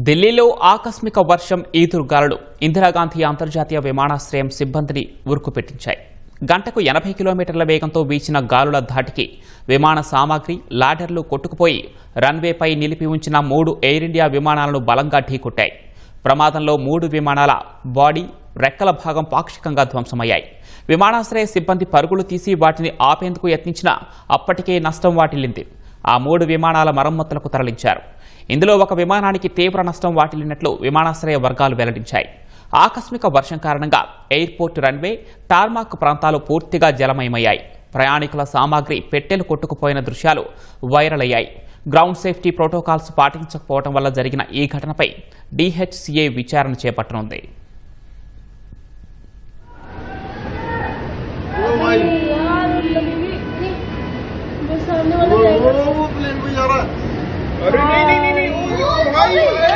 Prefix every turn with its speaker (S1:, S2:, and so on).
S1: ఢిల్లీలో ఆకస్మిక వర్షం ఈదురుగాలులు ఇందిరాగాంధీ అంతర్జాతీయ విమానాశ్రయం సిబ్బందిని ఉరుకుపెట్టించాయి. గంటకు 80 కిలోమీటర్ల వేగంతో వీచిన గాలుల ధాటికి విమాన సామాగ్రి లాడర్లు కొట్టుకుపోయి రన్వేపై నిలిపి ఉంచిన 3 ఎయిర్ ఇండియా విమానాలను బలంగా ఢీకొట్టాయి. ప్రమాదంలో 3 విమానాల బాడీ, రెక్కల భాగం పాక్షికంగా ధ్వంసమయ్యాయి. విమానాశ్రయ సిబ్బంది పరుగులు తీసి వాటిని ఆపేందుకు యత్నించినా అప్పటికే నష్టం వాటిల్లింది. ఆ 3 విమానాల మరమ్మతులకు తరలించారు. ఇందులో ఒక విమానానికి తీవ్ర నష్టం వాటిల్లినట్లు విమానాశ్రయ వర్గాలు వెల్లడించాయి. ఆకస్మిక వర్షం కారణంగా ఎయిర్పోర్ట్ రన్వే, టార్మాక్ ప్రాంతాలు పూర్తిగా జలమయమయ్యాయి. ప్రయాణికుల సామాగ్రి పెట్టెలు కొట్టుకుపోయిన దృశ్యాలు వైరల్ అయ్యాయి. గ్రౌండ్ సేఫ్టీ ప్రోటోకాల్స్ పాటించకపోవడం వల్ల జరిగిన ఈ ఘటనపై DHCA విచారణ చేపట్టనుంది.
S2: अरे नहीं